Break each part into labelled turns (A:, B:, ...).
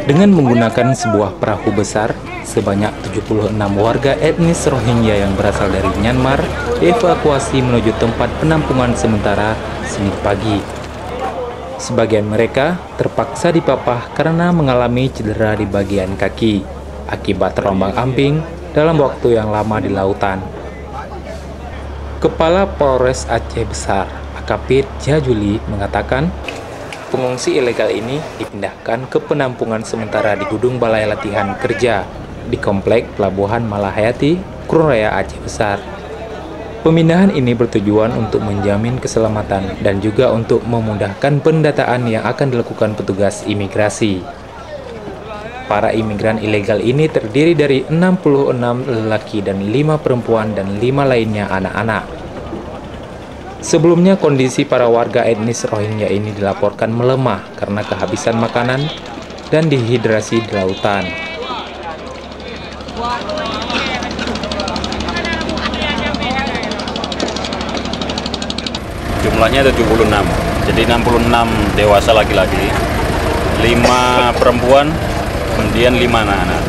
A: Dengan menggunakan sebuah perahu besar, sebanyak 76 warga etnis Rohingya yang berasal dari Myanmar dievakuasi menuju tempat penampungan sementara Senin pagi. Sebagian mereka terpaksa dipapah karena mengalami cedera di bagian kaki akibat terombang-ambing dalam waktu yang lama di lautan. Kepala Polres Aceh Besar, AKP Jajuli, mengatakan pengungsi ilegal ini dipindahkan ke penampungan sementara di Gedung Balai Latihan Kerja di Komplek Pelabuhan Malahayati, Kurun Raya Aceh Besar. Pemindahan ini bertujuan untuk menjamin keselamatan dan juga untuk memudahkan pendataan yang akan dilakukan petugas imigrasi. Para imigran ilegal ini terdiri dari 66 lelaki dan 5 perempuan dan 5 lainnya anak-anak. Sebelumnya kondisi para warga etnis Rohingya ini dilaporkan melemah karena kehabisan makanan dan dehidrasi di lautan.
B: Jumlahnya 76, jadi 66 dewasa laki-laki, 5 perempuan, kemudian 5 anak-anak.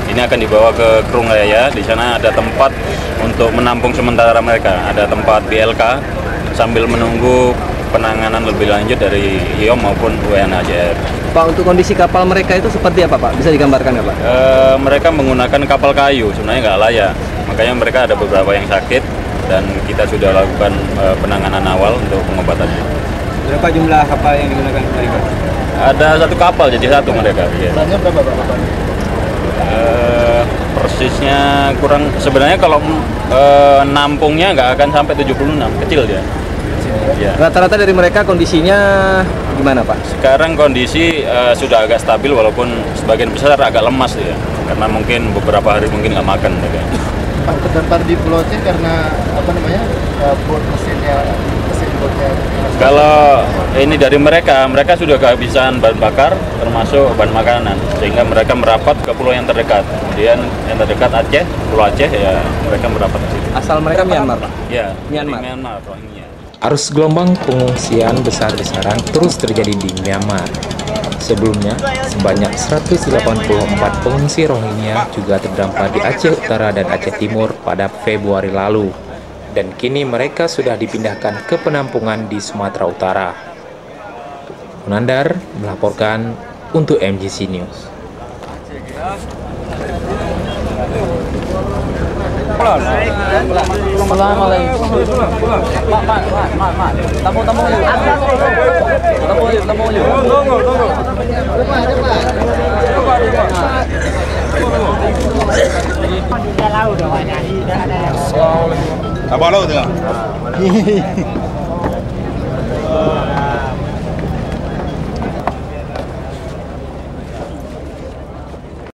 B: Ini akan dibawa ke Kurun Raya. Di sana ada tempat untuk menampung sementara mereka, ada tempat BLK sambil menunggu penanganan lebih lanjut dari IOM maupun UNHCR.
C: Pak, untuk kondisi kapal mereka itu seperti apa, Pak? Bisa digambarkan ya, Pak?
B: Mereka menggunakan kapal kayu, sebenarnya nggak layak. Makanya mereka ada beberapa yang sakit dan kita sudah lakukan penanganan awal untuk pengobatannya.
C: Berapa jumlah kapal yang digunakan mereka?
B: Ada 1 kapal, jadi 1 mereka. Ya.
C: Jumlahnya berapa, Pak?
B: Persisnya kurang, sebenarnya kalau nampungnya nggak akan sampai 76, kecil dia. Ya.
C: Rata-rata dari mereka kondisinya gimana, Pak?
B: Sekarang kondisi sudah agak stabil walaupun sebagian besar agak lemas ya, karena mungkin beberapa hari mungkin nggak makan.
D: Pak, terdampar di Pulau C karena apa namanya mesin botnya.
B: Kalau ini dari mereka sudah kehabisan bahan bakar termasuk bahan makanan, sehingga mereka merapat ke pulau yang terdekat. Kemudian yang terdekat Aceh, Pulau Aceh ya mereka merapat ke situ.
C: Asal mereka Myanmar, Pak?
B: Ya,
C: Myanmar.
B: Rohingya.
A: Arus gelombang pengungsian besar-besaran terus terjadi di Myanmar. Sebelumnya, sebanyak 184 pengungsi Rohingya juga terdampar di Aceh Utara dan Aceh Timur pada Februari lalu. Dan kini mereka sudah dipindahkan ke penampungan di Sumatera Utara. Munandar melaporkan untuk MGC News.
D: Apa laut tengah?